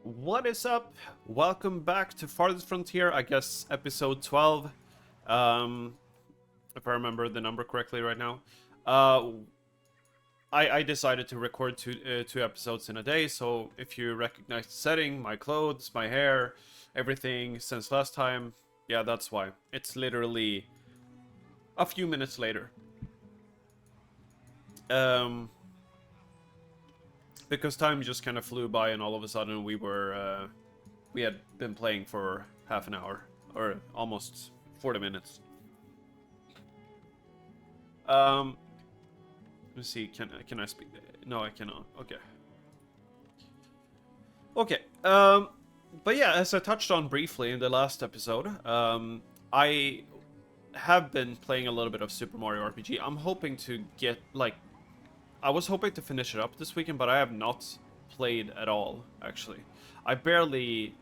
What is up? Welcome back to Farthest Frontier, I guess episode 12. Um, if I remember the number correctly right now. I decided to record two episodes in a day, so if you recognize the setting, my clothes, my hair, everything since last time, yeah, that's why. It's literally a few minutes later. Um, because time just kind of flew by and all of a sudden we had been playing for half an hour or almost 40 minutes. Um, let's see. Can I speak? No, I cannot. Okay. Okay. But yeah, as I touched on briefly in the last episode, I have been playing a little bit of Super Mario RPG. I'm hoping to get I was hoping to finish it up this weekend, but I have not played at all. Actually, I barely.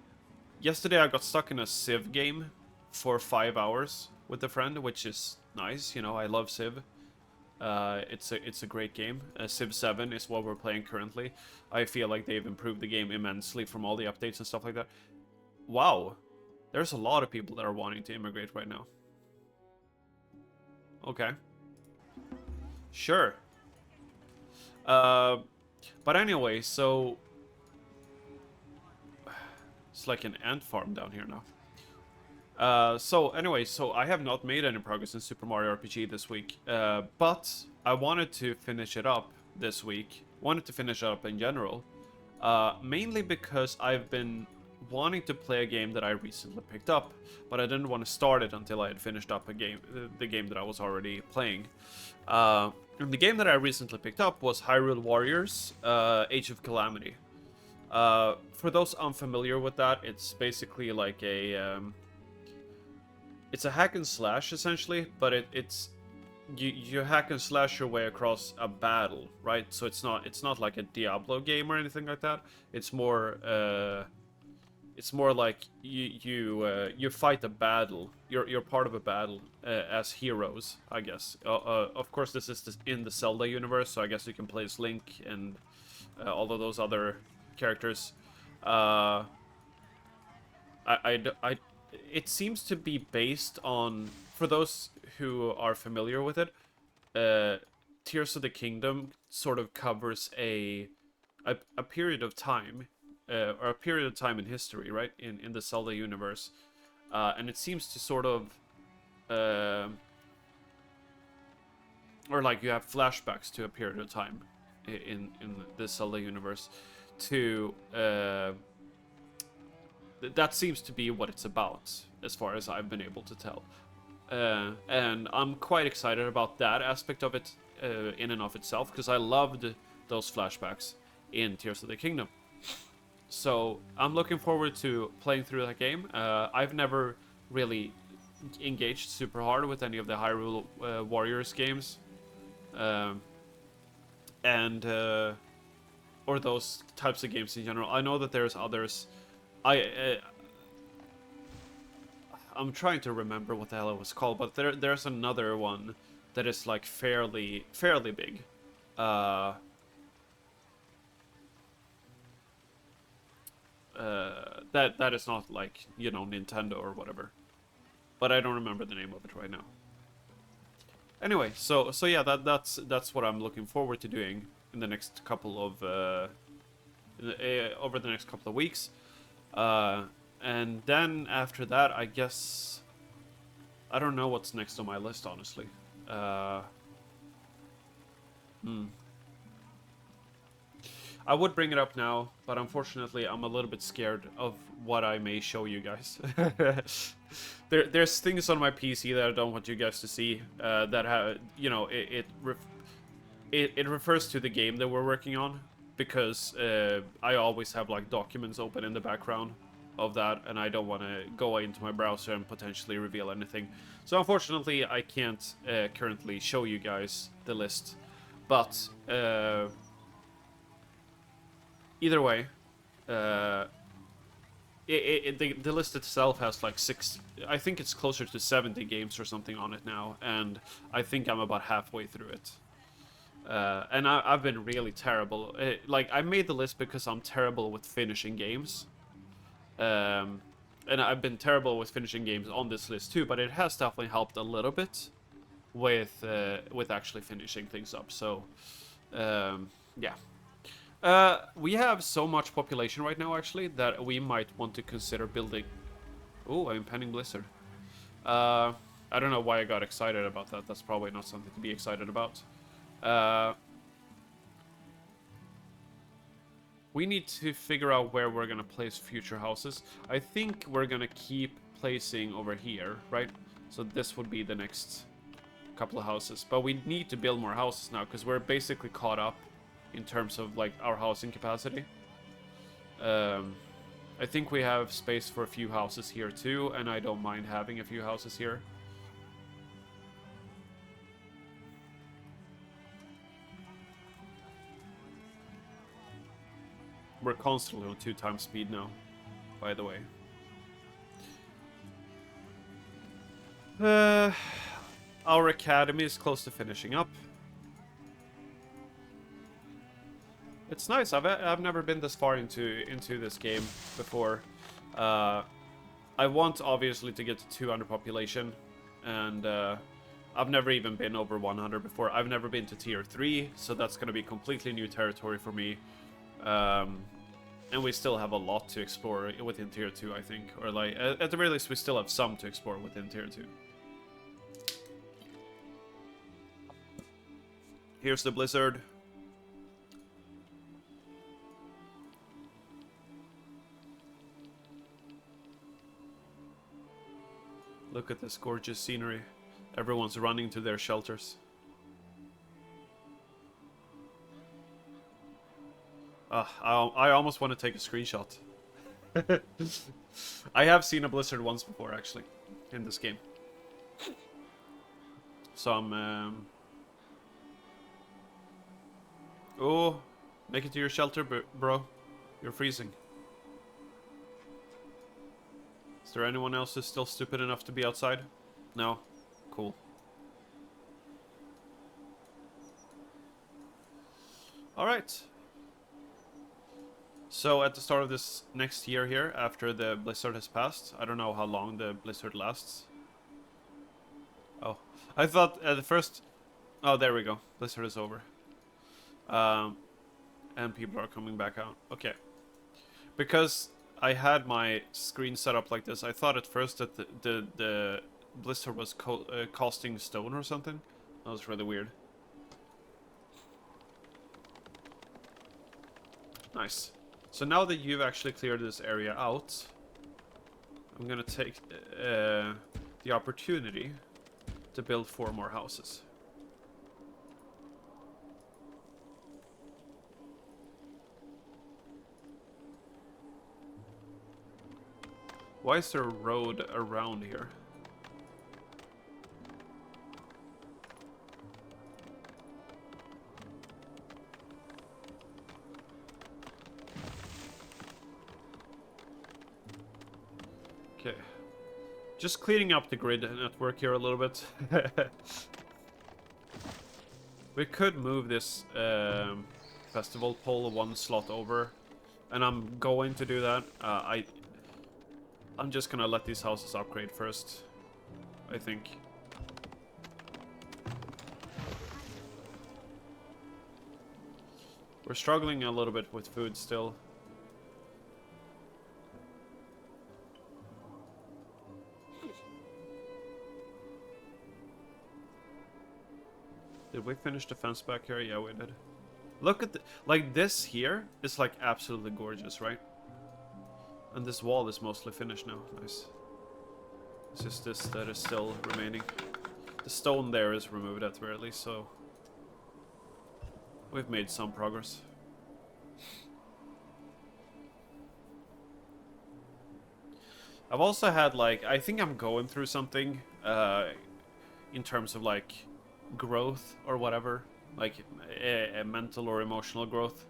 Yesterday I got stuck in a Civ game for 5 hours with a friend, which is nice. You know, I love Civ. It's a great game. Civ 7 is what we're playing currently. I feel like they've improved the game immensely from all the updates and stuff like that. Wow, there's a lot of people that are wanting to immigrate right now. Okay, sure. Uh, but anyway, so it's like an ant farm down here now. So anyway, so I have not made any progress in Super Mario RPG this week, but I wanted to finish it up this week. Wanted to finish it up in general, mainly because I've been wanting to play a game that I recently picked up, but I didn't want to start it until I had finished up the game that I was already playing. And the game that I recently picked up was Hyrule Warriors: Age of Calamity. For those unfamiliar with that, it's basically like it's a hack and slash essentially, but it's you hack and slash your way across a battle, right? So it's not like a Diablo game or anything like that. It's more like you fight a battle. You're part of a battle as heroes, I guess. Of course, this is in the Zelda universe, so I guess you can play as Link and all of those other characters. Uh, it seems to be based on, for those who are familiar with it, Tears of the Kingdom sort of covers a period of time, or a period of time in history, right? In the Zelda universe, and it seems to sort of, or like you have flashbacks to a period of time in the Zelda universe, to that seems to be what it's about, as far as I've been able to tell. And I'm quite excited about that aspect of it in and of itself, because I loved those flashbacks in Tears of the Kingdom. So I'm looking forward to playing through that game. I've never really engaged super hard with any of the Hyrule Warriors games. Um, and or those types of games in general. I know that there's others. I'm trying to remember what the hell it was called, but there's another one that is like fairly big. That is not like, you know, Nintendo or whatever, but I don't remember the name of it right now. Anyway, so yeah, that's what I'm looking forward to doing in the next couple of over the next couple of weeks. And then after that, I guess I don't know what's next on my list, honestly. Hmm. I would bring it up now, but unfortunately, I'm a little bit scared of what I may show you guys. There's things on my PC that I don't want you guys to see. That have, you know, it refers to the game that we're working on, because I always have like documents open in the background of that, and I don't want to go into my browser and potentially reveal anything. So unfortunately, I can't currently show you guys the list, but either way, the list itself has like I think it's closer to 70 games or something on it now, and I think I'm about halfway through it. And I've been really terrible. Like, I made the list because I'm terrible with finishing games. And I've been terrible with finishing games on this list too, but it has definitely helped a little bit with actually finishing things up. So, yeah. We have so much population right now, actually, that we might want to consider building... Oh, an impending blizzard. I don't know why I got excited about that. That's probably not something to be excited about. We need to figure out where we're gonna place future houses. I think we're gonna keep placing over here, right? So this would be the next couple of houses. But we need to build more houses now, because we're basically caught up in terms of, like, our housing capacity. I think we have space for a few houses here too, and I don't mind having a few houses here. We're constantly on 2 times speed now, by the way. Our academy is close to finishing up. It's nice. I've never been this far into this game before. I want obviously to get to 200 population, and I've never even been over 100 before. I've never been to tier 3, so that's going to be completely new territory for me. And we still have a lot to explore within tier 2, I think. Or, like, at the very least, we still have some to explore within tier 2. Here's the blizzard. Look at this gorgeous scenery. Everyone's running to their shelters. I almost want to take a screenshot. I have seen a blizzard once before, actually, in this game. So I'm... Oh, make it to your shelter, bro. You're freezing. Is there anyone else who's still stupid enough to be outside? No? Cool. Alright. So at the start of this next year here, after the blizzard has passed, I don't know how long the blizzard lasts. Oh, I thought at the first... Oh, there we go. Blizzard is over. And people are coming back out. Okay. Because I had my screen set up like this, I thought at first that the blizzard was costing stone or something. That was really weird. Nice. So now that you've actually cleared this area out, I'm gonna take the opportunity to build 4 more houses. Why is there a road around here? Okay. Just cleaning up the grid network here a little bit. We could move this festival pole 1 slot over, and I'm going to do that. I'm just gonna let these houses upgrade first, I think. We're struggling a little bit with food still. Did we finish the fence back here? Yeah, we did. Look at the... Like, this here is, like, absolutely gorgeous, right? And this wall is mostly finished now. Nice. It's just this that is still remaining. The stone there is removed at the very least, so... We've made some progress. I've also had, like... I think I'm going through something, in terms of, like, growth or whatever. Like, a mental or emotional growth.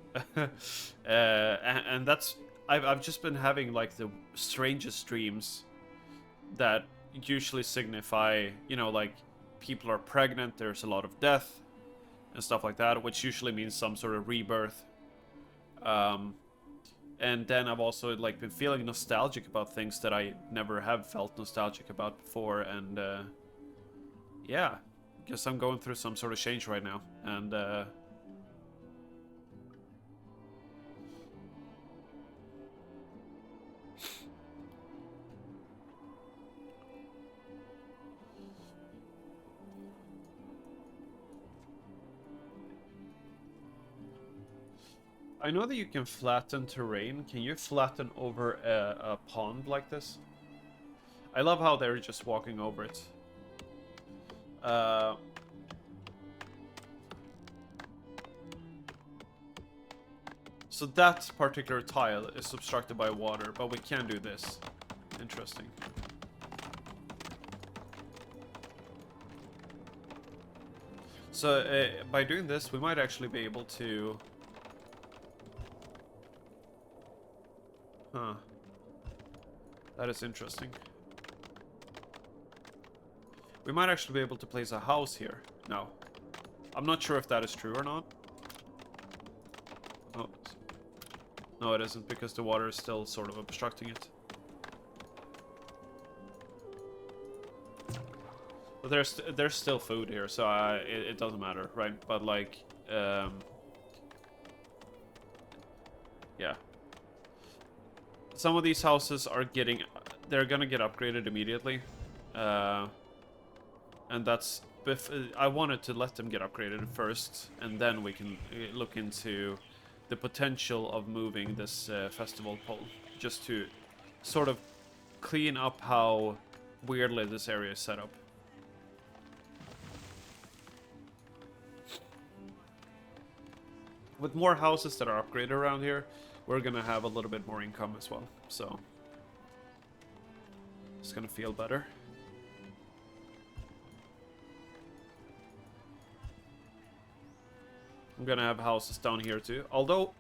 And that's... I've just been having, like, the strangest dreams that usually signify, you know, like, people are pregnant, there's a lot of death, and stuff like that, which usually means some sort of rebirth. And then I've also like been feeling nostalgic about things that I never have felt nostalgic about before, and yeah, guess I'm going through some sort of change right now, and I know that you can flatten terrain. Can you flatten over a pond like this? I love how they're just walking over it. So that particular tile is obstructed by water, but we can do this. Interesting. So by doing this, we might actually be able to... Huh. That is interesting. We might actually be able to place a house here. No. I'm not sure if that is true or not. Oh. No, it isn't, because the water is still sort of obstructing it. But there's still food here, so it doesn't matter, right? But like, yeah. Some of these houses are they're gonna get upgraded immediately. And that's, I wanted to let them get upgraded first, and then we can look into the potential of moving this festival pole, just to sort of clean up how weirdly this area is set up. With more houses that are upgraded around here, we're gonna have a little bit more income as well, so it's gonna feel better. I'm gonna have houses down here too, although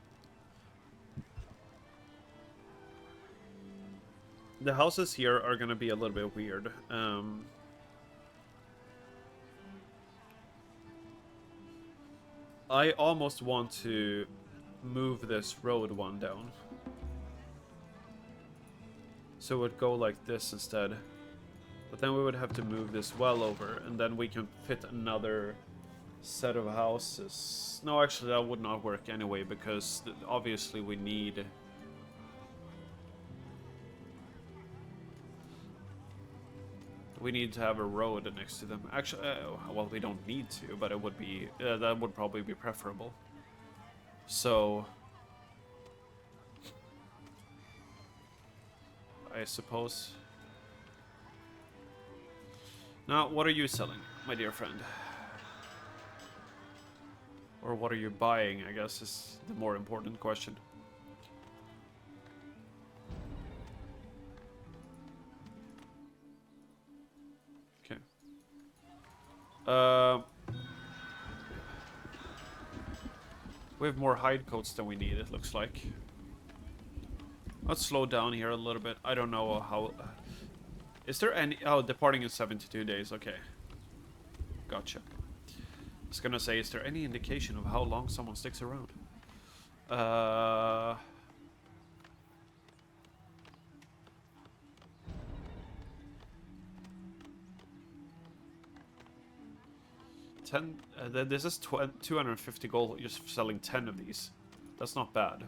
the houses here are gonna be a little bit weird. I almost want to move this road one down, so it would go like this instead. But then we would have to move this well over, and then we can fit another set of houses. No, actually that would not work anyway, because obviously we need... We need to have a road next to them. Actually, well, we don't need to, but it would be... that would probably be preferable. So... I suppose... Now, what are you selling, my dear friend? Or what are you buying, I guess, is the more important question. Okay. We have more hide coats than we need, it looks like. Let's slow down here a little bit. I don't know how... Is there any... Oh, departing in 72 days, okay. Gotcha. I was gonna say, is there any indication of how long someone sticks around? 10... this is 250 gold just selling 10 of these. That's not bad.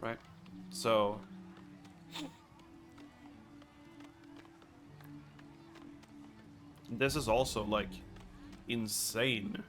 Right? So... This is also, like, insane.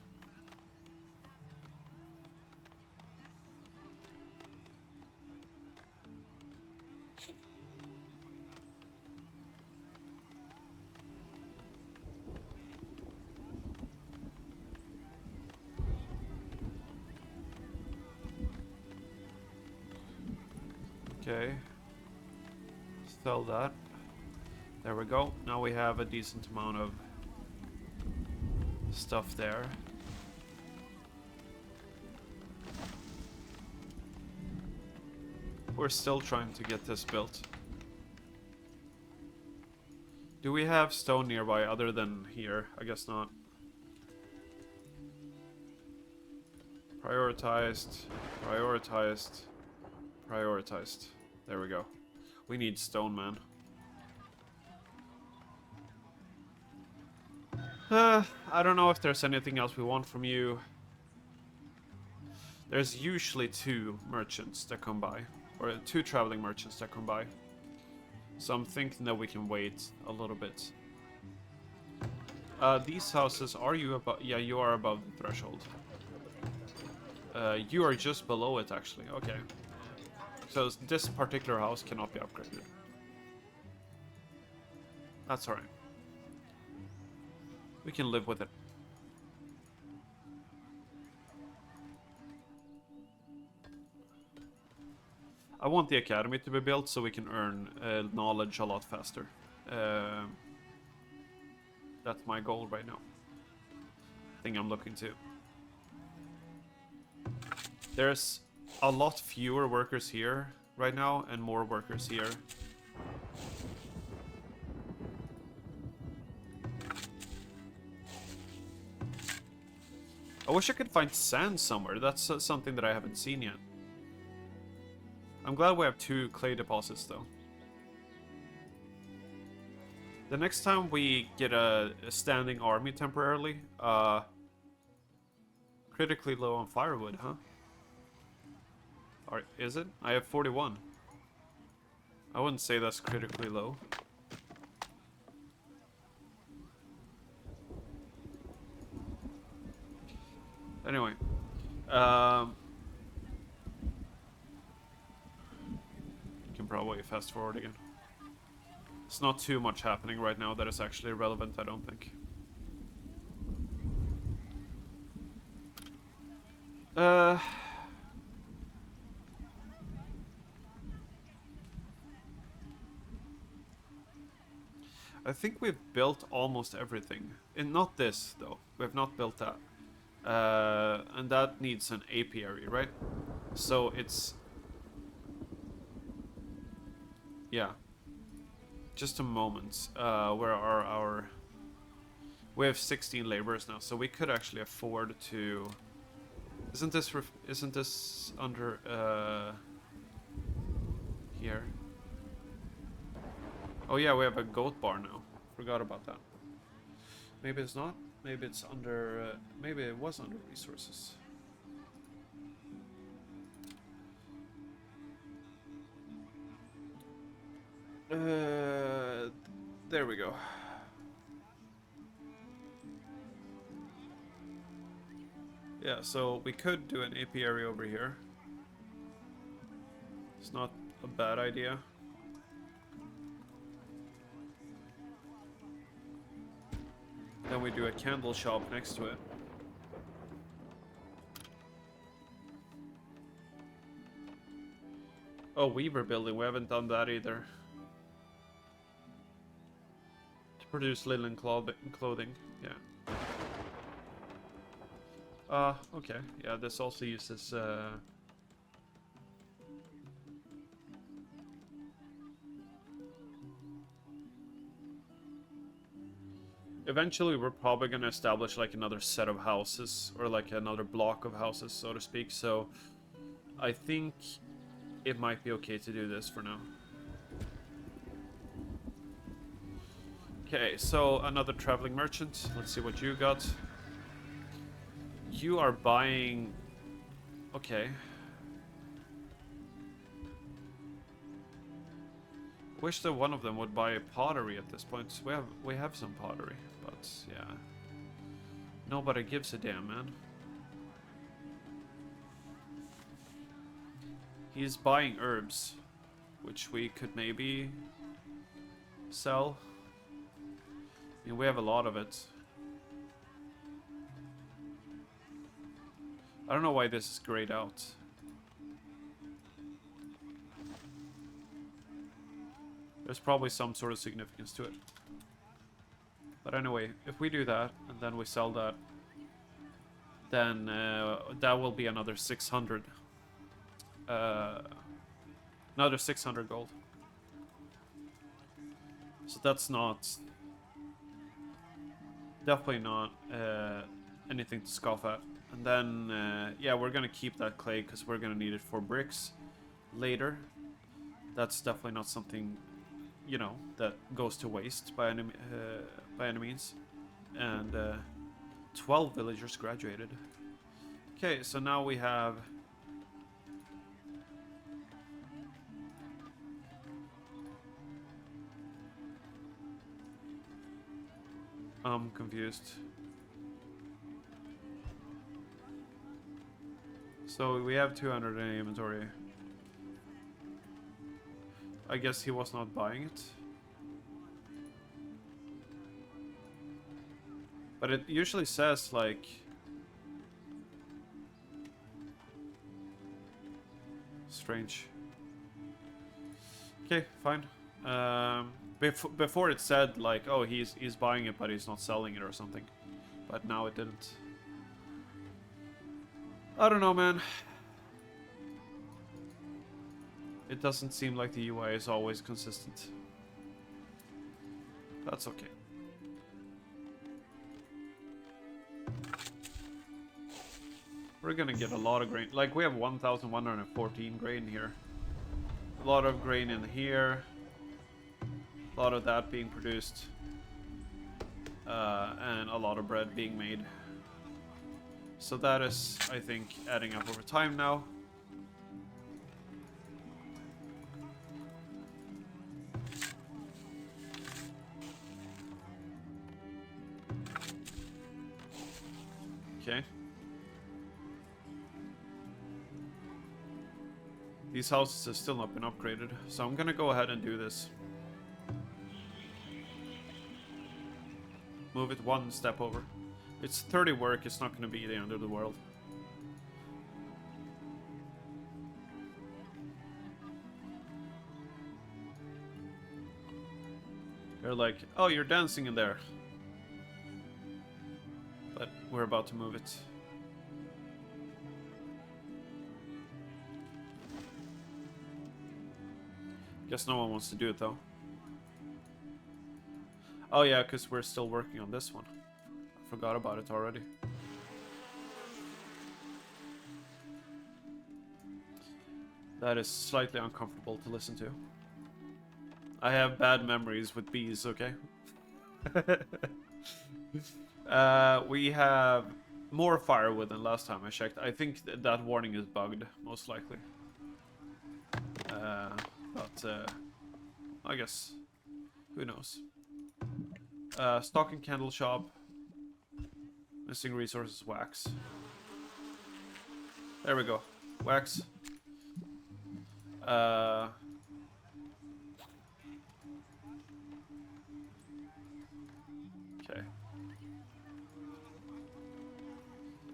Okay. Sell that. There we go. Now we have a decent amount of stuff there. We're still trying to get this built. Do we have stone nearby other than here? I guess not. Prioritized. Prioritized. Prioritized. There we go. We need stone, man. I don't know if there's anything else we want from you. There's usually 2 merchants that come by. Or 2 traveling merchants that come by. So I'm thinking that we can wait a little bit. These houses, are you above? Yeah, you are above the threshold. You are just below it, actually. Okay. So this particular house cannot be upgraded. That's alright. We can live with it. I want the academy to be built so we can earn knowledge a lot faster. That's my goal right now. Thing I'm looking to. There's a lot fewer workers here right now and more workers here. I wish I could find sand somewhere. That's something that I haven't seen yet. I'm glad we have 2 clay deposits though. The next time we get a standing army temporarily, critically low on firewood, huh? Or is it? I have 41. I wouldn't say that's critically low. Anyway, you can probably fast forward again. It's not too much happening right now that is actually relevant, I don't think. I think we've built almost everything. And not this, though. We have not built that. And that needs an apiary, right? So it's... Yeah. Just a moment. Where are our... We have 16 laborers now, so we could actually afford to... Isn't this under, here? Oh yeah, we have a goat bar now. Forgot about that. Maybe it's not. Maybe it's under, maybe it was under resources. There we go. Yeah, so we could do an apiary over here. It's not a bad idea. Then we do a candle shop next to it. Oh, weaver building, we haven't done that either. To produce linen clothing, yeah. Okay. Yeah, this also uses, eventually we're probably gonna establish like another set of houses, or like another block of houses, so to speak, so I think it might be okay to do this for now. Okay, so another traveling merchant. Let's see what you got. You are buying... Okay. Wish that one of them would buy pottery at this point. We have some pottery, but yeah. Nobody gives a damn, man. He's buying herbs, which we could maybe sell. I mean, we have a lot of it. I don't know why this is grayed out. There's probably some sort of significance to it. But anyway, if we do that, and then we sell that, then that will be another 600. Another 600 gold. So that's not... Definitely not anything to scoff at. And then, yeah, we're gonna keep that clay because we're gonna need it for bricks later. That's definitely not something, you know, that goes to waste by any means. And 12 villagers graduated. Okay, so now we have... I'm confused. So we have 200 in inventory. I guess he was not buying it. But it usually says, like... Strange. Okay, fine. Before it said, like, oh, he's buying it, but he's not selling it or something. But now it didn't. I don't know, man. It doesn't seem like the UI is always consistent. That's okay. We're gonna get a lot of grain. Like, we have 1,114 grain here. A lot of grain in here. A lot of that being produced. And a lot of bread being made. So that is, I think, adding up over time now. Okay. These houses have still not been upgraded, so I'm gonna go ahead and do this. Move it one step over. It's 30 work, it's not gonna be the end of the world. They're like, oh, you're dancing in there. But we're about to move it. Guess no one wants to do it though. Oh yeah, because we're still working on this one. I forgot about it already. That is slightly uncomfortable to listen to. I have bad memories with bees, okay? We have more firewood than last time I checked. I think that warning is bugged, most likely. I guess, who knows? Stock and candle shop. Missing resources, wax. There we go. Wax. Okay.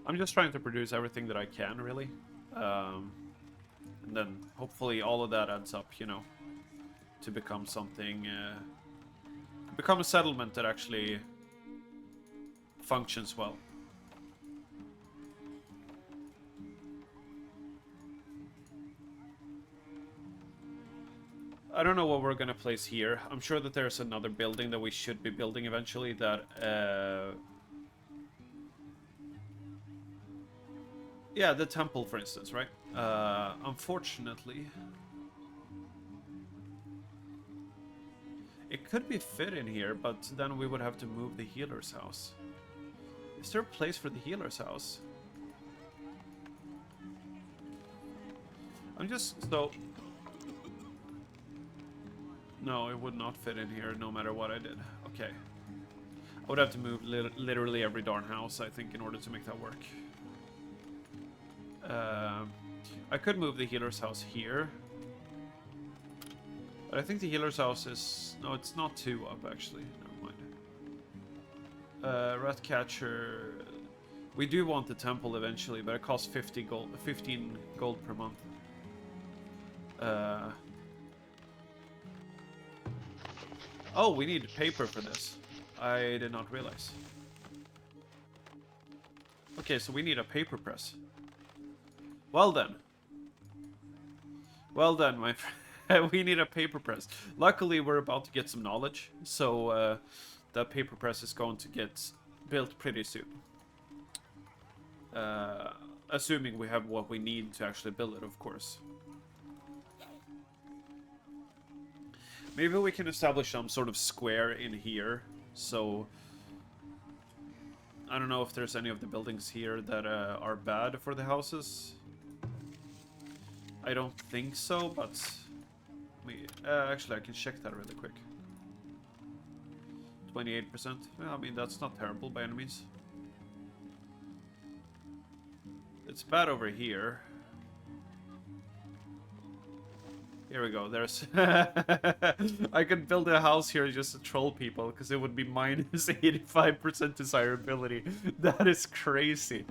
I'm just trying to produce everything that I can, really. And then hopefully all of that adds up, you know, to become something, become a settlement that actually functions well. I don't know what we're gonna place here. I'm sure that there's another building that we should be building eventually that, yeah, the temple, for instance, right? Unfortunately, it could be fit in here, but then we would have to move the healer's house. Is there a place for the healer's house? I'm just, so... No, it would not fit in here no matter what I did. Okay. I would have to move literally every darn house, I think, in order to make that work. I could move the healer's house here. But I think the healer's house is... No, it's not 2 up, actually. Never mind. Rat catcher... We do want the temple eventually, but it costs 15 gold per month. Oh, we need paper for this. I did not realize. Okay, so we need a paper press. Well then. Well done, my friend. We need a paper press. Luckily, we're about to get some knowledge, so that paper press is going to get built pretty soon. Uh, assuming we have what we need to actually build it, of course. Maybe we can establish some sort of square in here. So, I don't know if there's any of the buildings here that are bad for the houses. I don't think so, but... actually, I can check that really quick. 28%. Well, I mean, that's not terrible by any means. It's bad over here. Here we go, there's... I could build a house here just to troll people, because it would be minus 85% desirability. That is crazy.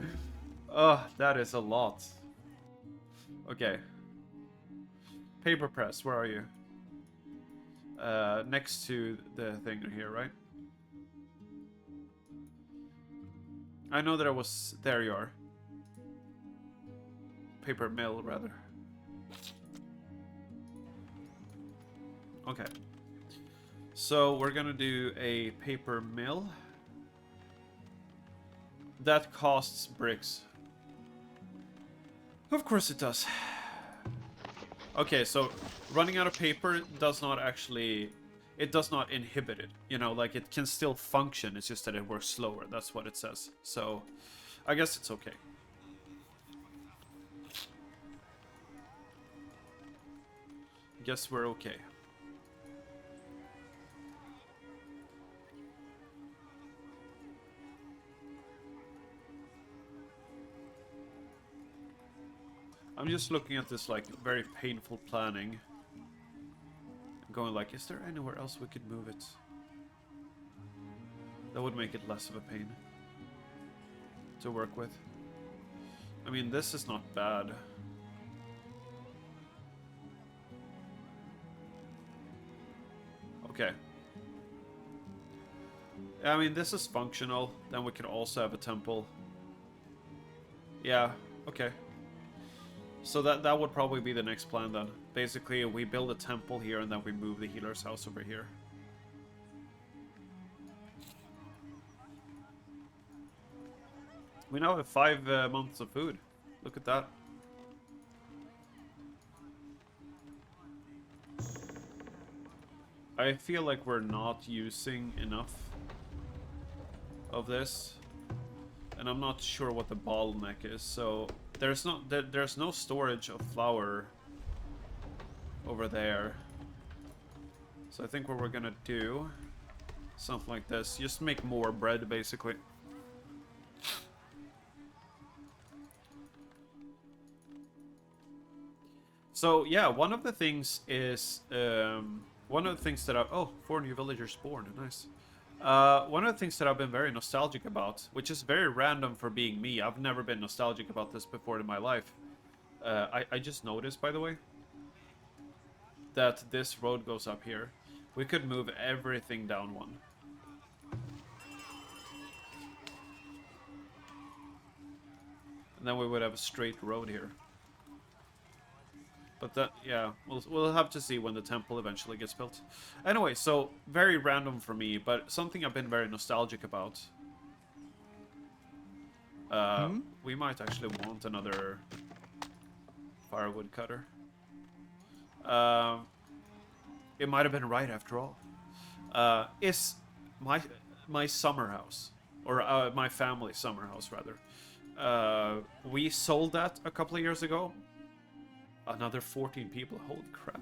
Oh, that is a lot. Okay. Paper press, where are you? Next to the thing here, right? I know that I was... There you are. Paper mill, rather. Okay. So we're gonna do a paper mill. That costs bricks. Of course it does. Okay, so running out of paper does not actually... It does not inhibit it. You know, like, it can still function. It's just that it works slower. That's what it says. So, I guess it's okay. Guess we're okay. I'm just looking at this, like, very painful planning. Going like, is there anywhere else we could move it? That would make it less of a pain to work with. I mean, this is not bad. Okay. I mean, this is functional. Then we can also have a temple. Yeah, okay. So that would probably be the next plan then. Basically, we build a temple here and then we move the healer's house over here. We now have 5 months of food. Look at that. I feel like we're not using enough of this. And I'm not sure what the bottleneck is, so... There's no storage of flour over there. So I think what we're gonna do, something like this, just make more bread basically. So yeah, one of the things is one of the things that 4 new villagers born, nice. One of the things that I've been very nostalgic about, which is very random for being me, I've never been nostalgic about this before in my life. I just noticed, by the way, that this road goes up here. We could move everything down one. And then we would have a straight road here. But that, yeah, we'll have to see when the temple eventually gets built. Anyway, so, very random for me, but something I've been very nostalgic about. We might actually want another firewood cutter. It might have been right after all. Is my summer house, or my family's summer house, rather. We sold that a couple of years ago. Another 14 people. Holy crap.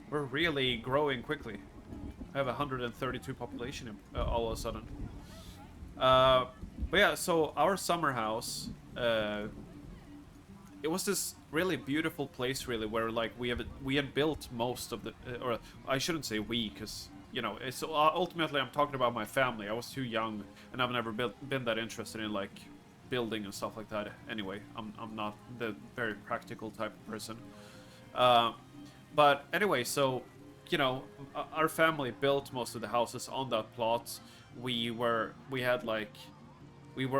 We're really growing quickly. I have 132 population all of a sudden. But yeah, so our summer house, it was this really beautiful place, really, where like we had built most of the, or I shouldn't say we, because you know, it's ultimately I'm talking about my family. I was too young, and I've never been that interested in like building and stuff like that. Anyway, I'm not the very practical type of person. But anyway, so you know, our family built most of the houses on that plot. We were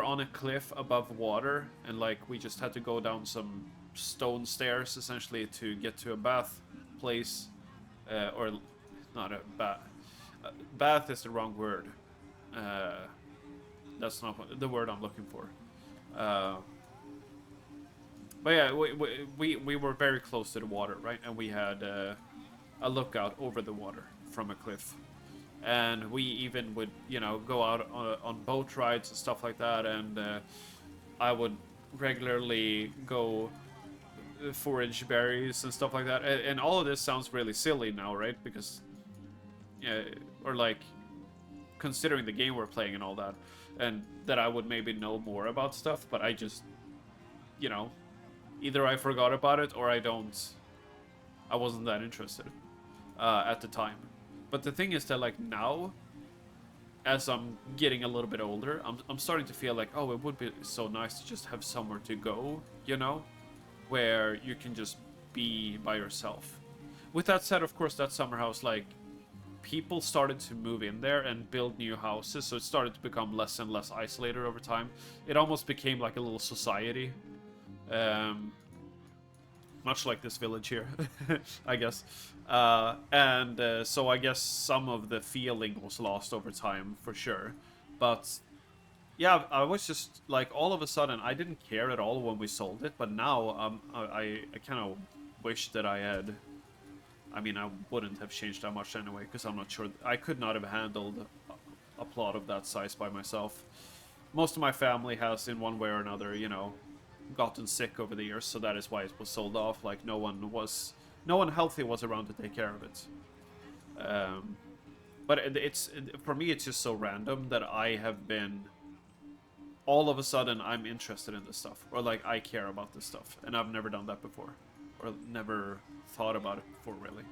on a cliff above water, and like we just had to go down some stone stairs essentially to get to a bath place, or not a bath. Bath is the wrong word. That's not the word I'm looking for. But yeah, we were very close to the water, right? And we had a lookout over the water from a cliff. And we even would, you know, go out on boat rides and stuff like that. And I would regularly go forage berries and stuff like that. And all of this sounds really silly now, right? Because, or like, considering the game we're playing and all that, and that I would maybe know more about stuff, but I just, you know, either I forgot about it or I wasn't that interested at the time. But the thing is that, like, now, as I'm getting a little bit older, I'm starting to feel like, oh, it would be so nice to just have somewhere to go, you know, where you can just be by yourself. With that said, of course, that summer house, like, people started to move in there and build new houses, so it started to become less and less isolated over time. It almost became like a little society. Much like this village here, I guess. So I guess some of the feeling was lost over time, for sure. But yeah, I was just like, all of a sudden, I didn't care at all when we sold it, but now I kind of wish that I had. I mean, I wouldn't have changed that much anyway, because I'm not sure. I could not have handled a plot of that size by myself. Most of my family has, in one way or another, you know, gotten sick over the years, so that is why it was sold off. Like, no one healthy was around to take care of it. But for me, it's just so random that I have been, all of a sudden, I'm interested in this stuff, or like I care about this stuff, and I've never done that before, or never thought about it before, really.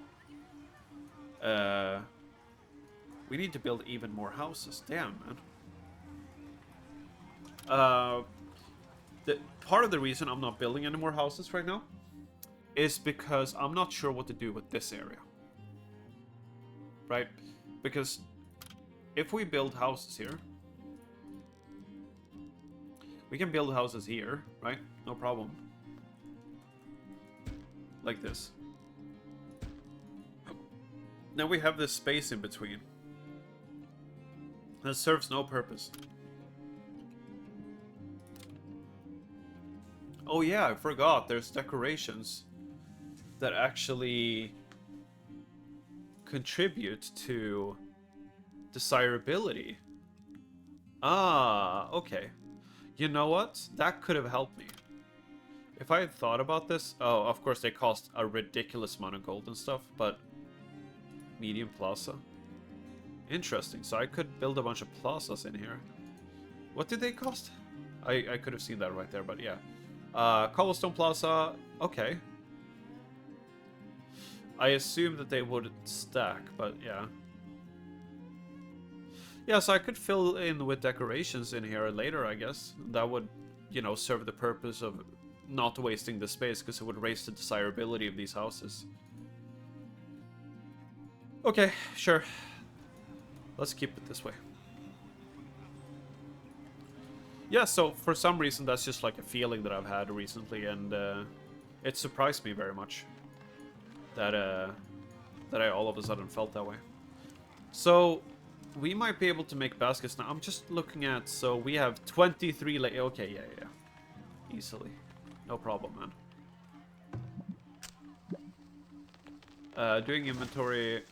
We need to build even more houses. Damn, man. Part of the reason I'm not building any more houses right now is because I'm not sure what to do with this area. Right? Because if we build houses here, we can build houses here, right? No problem. Like this. Now we have this space in between. That serves no purpose. Oh yeah, I forgot. There's decorations that actually contribute to desirability. Ah, okay. You know what? That could have helped me. If I had thought about this... Oh, of course they cost a ridiculous amount of gold and stuff, but... Medium plaza. Interesting, so I could build a bunch of plazas in here. What did they cost? I could have seen that right there, but yeah. Cobblestone Plaza, okay. I assume that they would stack, but yeah. Yeah, so I could fill in with decorations in here later, I guess. That would, you know, serve the purpose of not wasting the space, because it would raise the desirability of these houses. Okay, sure. Let's keep it this way. Yeah, so for some reason that's just like a feeling that I've had recently, and it surprised me very much that I all of a sudden felt that way. So we might be able to make baskets now. I'm just looking at, so we have 23 okay, yeah. Easily. No problem, man. Doing inventory,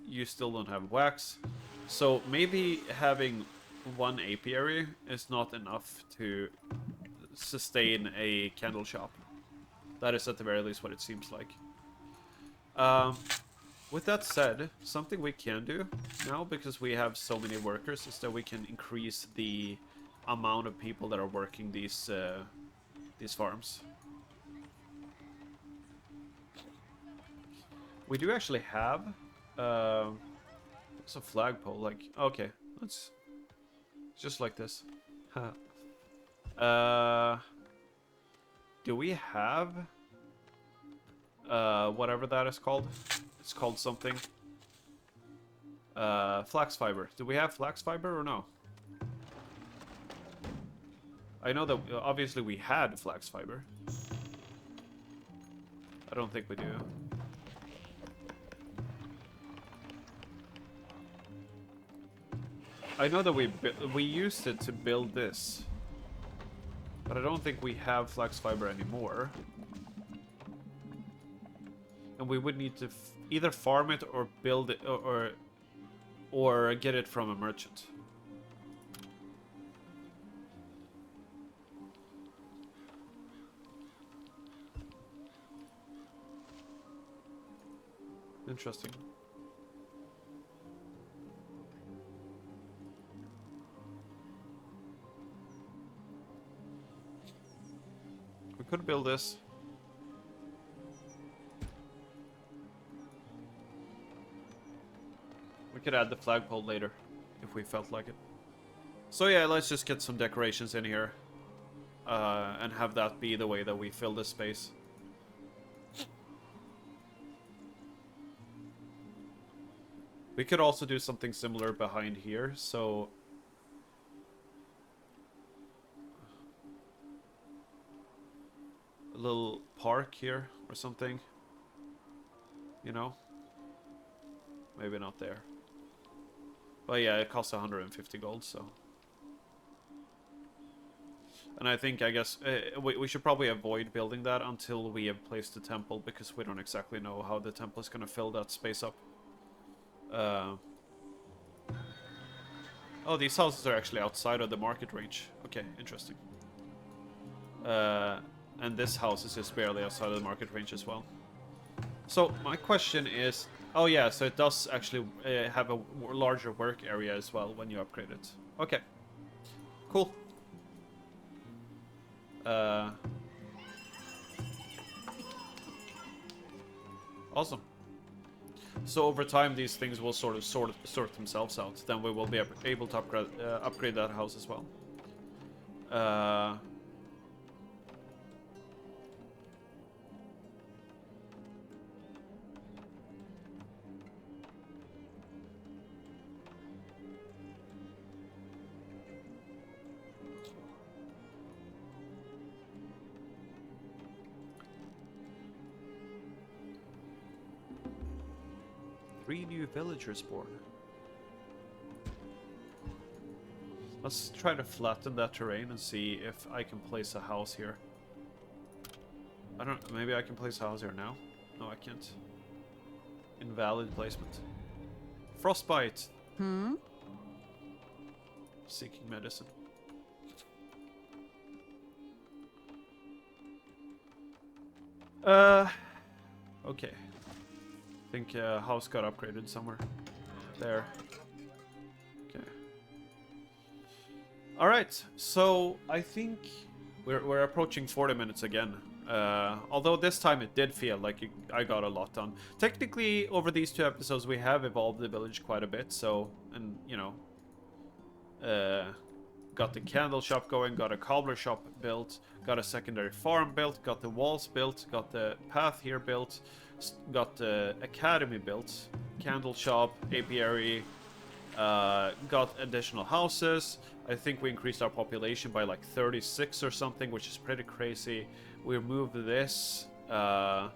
you still don't have wax. So maybe having one apiary is not enough to sustain a candle shop. That is at the very least what it seems like. With that said, something we can do now, because we have so many workers, is that we can increase the amount of people that are working these farms. We do actually have it's a flagpole. Like, okay, let's just like this. Do we have whatever that is called? It's called something. Flax fiber. Do we have flax fiber or no? I know that obviously we had flax fiber. I don't think we do. I know that we used it to build this, but I don't think we have flax fiber anymore. And we would need to either farm it or build it, or get it from a merchant. Interesting. We could build this. We could add the flagpole later, if we felt like it. So yeah, let's just get some decorations in here. And have that be the way that we fill this space. We could also do something similar behind here, so... a little park here, or something. You know? Maybe not there. But yeah, it costs 150 gold, so... And I think, I guess, we should probably avoid building that until we have placed the temple, because we don't exactly know how the temple is going to fill that space up. Oh, these houses are actually outside of the market range. Okay, interesting. And this house is just barely outside of the market range as well. So, my question is... Oh yeah, so it does actually have a larger work area as well when you upgrade it. Okay. Cool. Awesome. So over time, these things will sort of sort themselves out. Then we will be able to upgrade that house as well. 3 new villagers born. Let's try to flatten that terrain and see if I can place a house here. I don't... Maybe I can place a house here now? No, I can't. Invalid placement. Frostbite! Seeking medicine. Okay. I think house got upgraded somewhere. There. Okay. Alright, so I think we're approaching 40 minutes again. Although this time it did feel like I got a lot done. Technically, over these 2 episodes, we have evolved the village quite a bit, so... And, you know... got the candle shop going, got a cobbler shop built, got a secondary farm built, got the walls built, got the path here built, got the academy built, candle shop, apiary, got additional houses. I think we increased our population by like 36 or something, which is pretty crazy. We moved this. I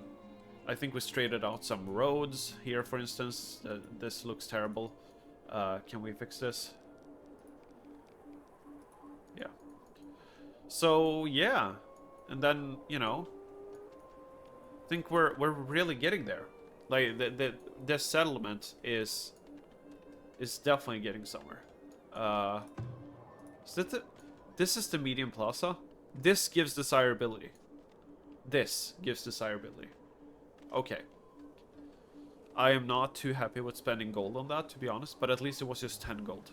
think we straightened out some roads here, for instance. This looks terrible. Can we fix this? Yeah. So, yeah. And then, you know, I think we're really getting there. Like, this settlement is definitely getting somewhere. This is the medium plaza. This gives desirability. This gives desirability. Okay. I am not too happy with spending gold on that, to be honest, but at least it was just 10 gold.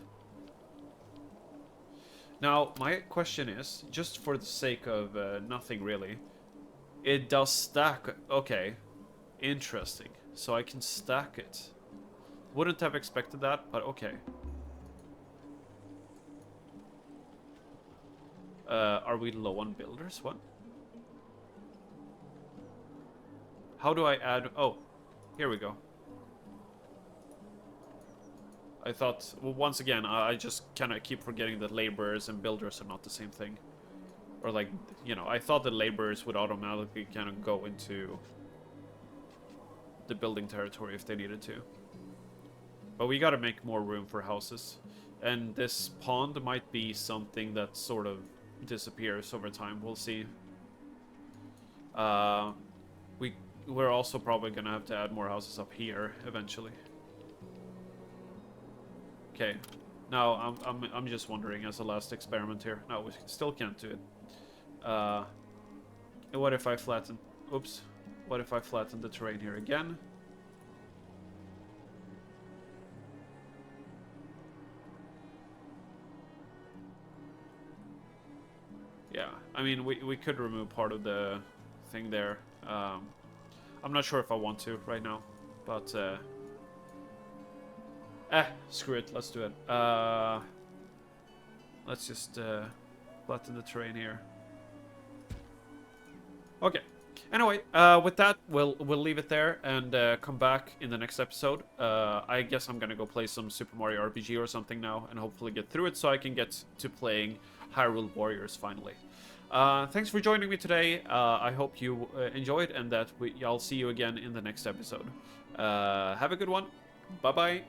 Now, my question is, just for the sake of nothing really, it does stack. Okay, interesting. So I can stack it. Wouldn't have expected that, but okay. Are we low on builders? What? How do I add... Oh, here we go. I thought... Well, once again, I just kind of keep forgetting that laborers and builders are not the same thing. Or like, you know, I thought that laborers would automatically kind of go into the building territory if they needed to. But we gotta make more room for houses. And this pond might be something that sort of disappears over time. We'll see. We're also probably gonna have to add more houses up here eventually. Okay. Now I'm just wondering as a last experiment here. No, we still can't do it. What if I flatten? Oops. What if I flatten the terrain here again? Yeah, I mean, we could remove part of the thing there. I'm not sure if I want to right now, but screw it, let's do it. Let's just flatten the terrain here. Okay. Anyway, with that, we'll leave it there and come back in the next episode. I guess I'm gonna go play some Super Mario RPG or something now, and hopefully get through it so I can get to playing Hyrule Warriors finally. Thanks for joining me today. I hope you enjoyed, and that I'll see you again in the next episode. Have a good one. Bye bye.